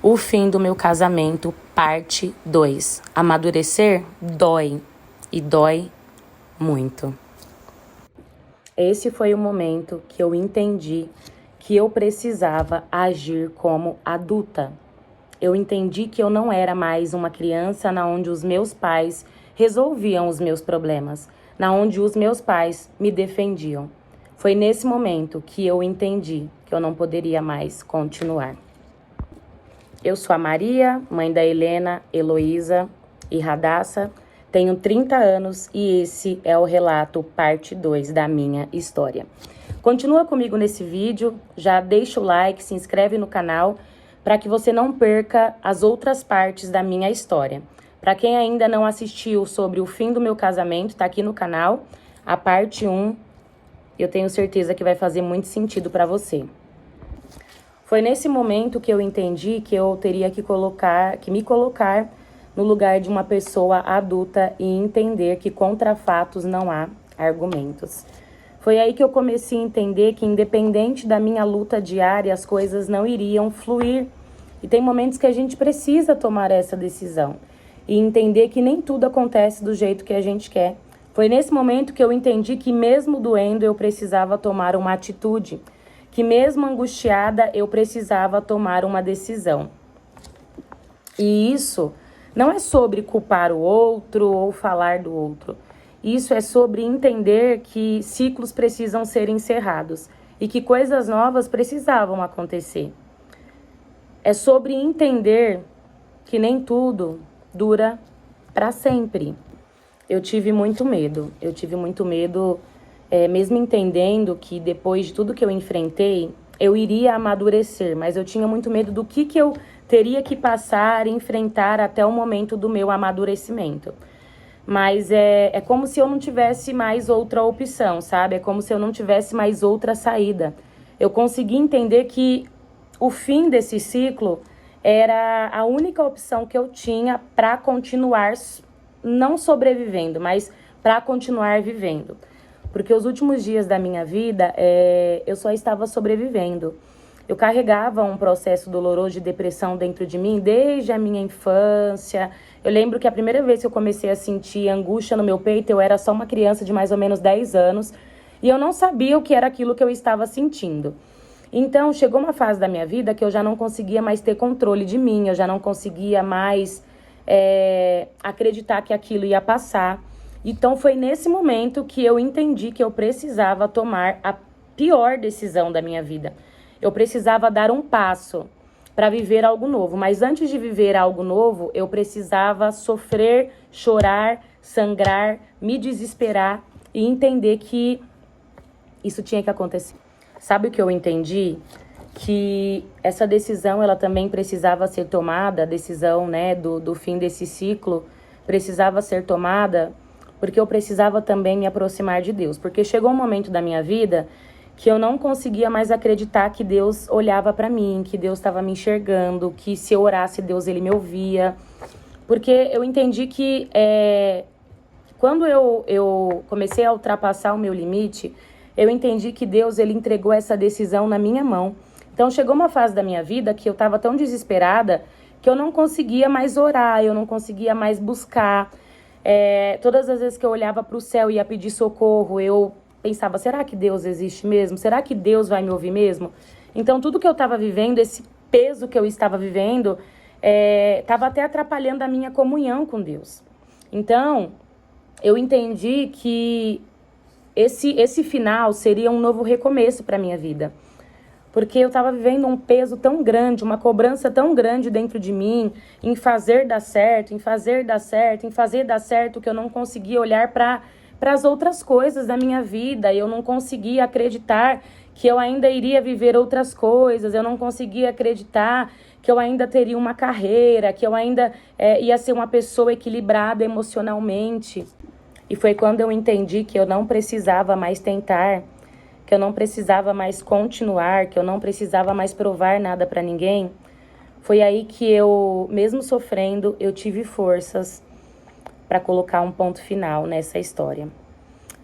O fim do meu casamento, parte 2. Amadurecer dói e dói muito. Esse foi o momento que eu entendi que eu precisava agir como adulta. Eu entendi que eu não era mais uma criança na onde os meus pais resolviam os meus problemas, na onde os meus pais me defendiam. Foi nesse momento que eu entendi que eu não poderia mais continuar. Eu sou a Maria, mãe da Helena, Heloísa e Radassa. Tenho 30 anos e esse é o relato parte 2 da minha história. Continua comigo nesse vídeo, já deixa o like, se inscreve no canal para que você não perca as outras partes da minha história. Para quem ainda não assistiu sobre o fim do meu casamento, está aqui no canal, a parte 1, eu tenho certeza que vai fazer muito sentido para você. Foi nesse momento que eu entendi que eu teria que me colocar no lugar de uma pessoa adulta e entender que contra fatos não há argumentos. Foi aí que eu comecei a entender que independente da minha luta diária, as coisas não iriam fluir. E tem momentos que a gente precisa tomar essa decisão e entender que nem tudo acontece do jeito que a gente quer. Foi nesse momento que eu entendi que mesmo doendo eu precisava tomar uma atitude, que mesmo angustiada eu precisava tomar uma decisão. E isso não é sobre culpar o outro ou falar do outro. Isso é sobre entender que ciclos precisam ser encerrados e que coisas novas precisavam acontecer. É sobre entender que nem tudo dura para sempre. Eu tive muito medo. Mesmo entendendo que depois de tudo que eu enfrentei, eu iria amadurecer, mas eu tinha muito medo do que eu teria que passar e enfrentar até o momento do meu amadurecimento. Mas é como se eu não tivesse mais outra opção, sabe? É como se eu não tivesse mais outra saída. Eu consegui entender que o fim desse ciclo era a única opção que eu tinha para continuar, não sobrevivendo, mas para continuar vivendo. Porque os últimos dias da minha vida, eu só estava sobrevivendo. Eu carregava um processo doloroso de depressão dentro de mim desde a minha infância. Eu lembro que a primeira vez que eu comecei a sentir angústia no meu peito, eu era só uma criança de mais ou menos 10 anos. E eu não sabia o que era aquilo que eu estava sentindo. Então, chegou uma fase da minha vida que eu já não conseguia mais ter controle de mim. Eu já não conseguia mais acreditar que aquilo ia passar. Então, foi nesse momento que eu entendi que eu precisava tomar a pior decisão da minha vida. Eu precisava dar um passo para viver algo novo. Mas antes de viver algo novo, eu precisava sofrer, chorar, sangrar, me desesperar e entender que isso tinha que acontecer. Sabe o que eu entendi? Que essa decisão, ela também precisava ser tomada, a decisão, do fim desse ciclo, precisava ser tomada porque eu precisava também me aproximar de Deus. Porque chegou um momento da minha vida que eu não conseguia mais acreditar que Deus olhava para mim, que Deus estava me enxergando, que se eu orasse, Deus, ele me ouvia. Porque eu entendi que quando eu comecei a ultrapassar o meu limite, eu entendi que Deus, ele entregou essa decisão na minha mão. Então, chegou uma fase da minha vida que eu estava tão desesperada que eu não conseguia mais orar, eu não conseguia mais buscar. Todas as vezes que eu olhava para o céu e ia pedir socorro, eu pensava, será que Deus existe mesmo? Será que Deus vai me ouvir mesmo? Então, tudo que eu estava vivendo, esse peso que eu estava vivendo, estava até atrapalhando a minha comunhão com Deus. Então, eu entendi que esse final seria um novo recomeço para a minha vida. Porque eu estava vivendo um peso tão grande, uma cobrança tão grande dentro de mim, em fazer dar certo, em fazer dar certo, em fazer dar certo, que eu não conseguia olhar para as outras coisas da minha vida. Eu não conseguia acreditar que eu ainda iria viver outras coisas, eu não conseguia acreditar que eu ainda teria uma carreira, que eu ainda ia ser uma pessoa equilibrada emocionalmente. E foi quando eu entendi que eu não precisava mais tentar, que eu não precisava mais continuar, que eu não precisava mais provar nada para ninguém. Foi aí que eu, mesmo sofrendo, eu tive forças para colocar um ponto final nessa história.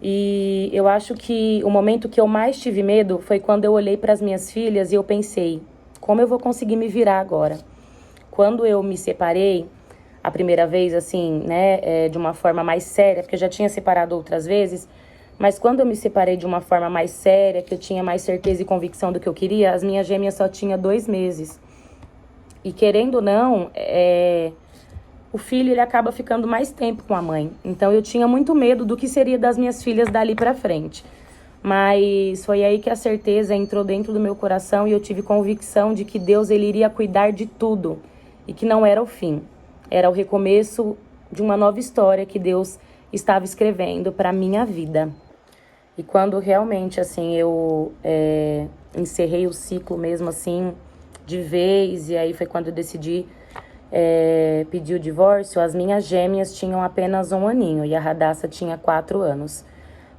E eu acho que o momento que eu mais tive medo foi quando eu olhei para as minhas filhas e eu pensei, como eu vou conseguir me virar agora? quando eu me separei, a primeira vez, assim, né, de uma forma mais séria, porque eu já tinha separado outras vezes, mas quando eu me separei de uma forma mais séria, que eu tinha mais certeza e convicção do que eu queria, as minhas gêmeas só tinham 2 meses. E querendo ou não, o filho ele acaba ficando mais tempo com a mãe. Então eu tinha muito medo do que seria das minhas filhas dali pra frente. Mas foi aí que a certeza entrou dentro do meu coração e eu tive convicção de que Deus ele iria cuidar de tudo e que não era o fim. Era o recomeço de uma nova história que Deus estava escrevendo para minha vida. E quando realmente, assim, eu encerrei o ciclo mesmo, assim, de vez, e aí foi quando eu decidi pedir o divórcio, as minhas gêmeas tinham apenas 1 aninho e a Radassa tinha 4 anos.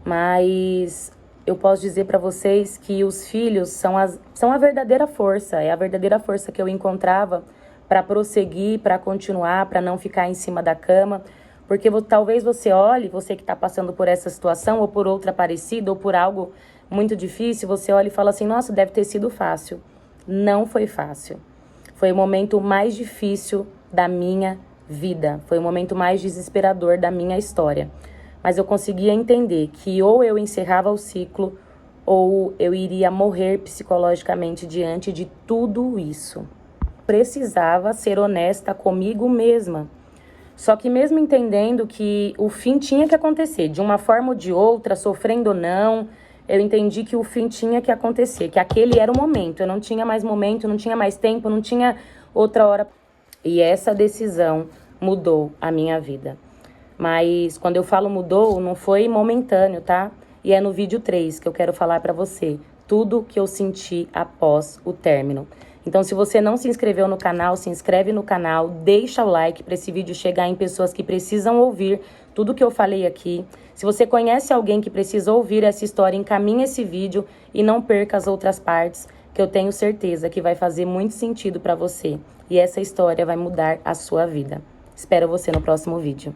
Mas eu posso dizer para vocês que os filhos são a verdadeira força, é a verdadeira força que eu encontrava para prosseguir, para continuar, para não ficar em cima da cama. Porque talvez você olhe, você que está passando por essa situação, ou por outra parecida, ou por algo muito difícil, você olha e fala assim, nossa, deve ter sido fácil. Não foi fácil. Foi o momento mais difícil da minha vida. Foi o momento mais desesperador da minha história. Mas eu conseguia entender que ou eu encerrava o ciclo, ou eu iria morrer psicologicamente diante de tudo isso. Precisava ser honesta comigo mesma. Só que mesmo entendendo que o fim tinha que acontecer, de uma forma ou de outra, sofrendo ou não, eu entendi que o fim tinha que acontecer, que aquele era o momento. Eu não tinha mais momento, não tinha mais tempo, não tinha outra hora. E essa decisão mudou a minha vida. Mas quando eu falo mudou, não foi momentâneo, tá? E é no vídeo 3 que eu quero falar pra você tudo que eu senti após o término. Então, se você não se inscreveu no canal, se inscreve no canal, deixa o like para esse vídeo chegar em pessoas que precisam ouvir tudo que eu falei aqui. Se você conhece alguém que precisa ouvir essa história, encaminhe esse vídeo e não perca as outras partes, que eu tenho certeza que vai fazer muito sentido para você. E essa história vai mudar a sua vida. Espero você no próximo vídeo.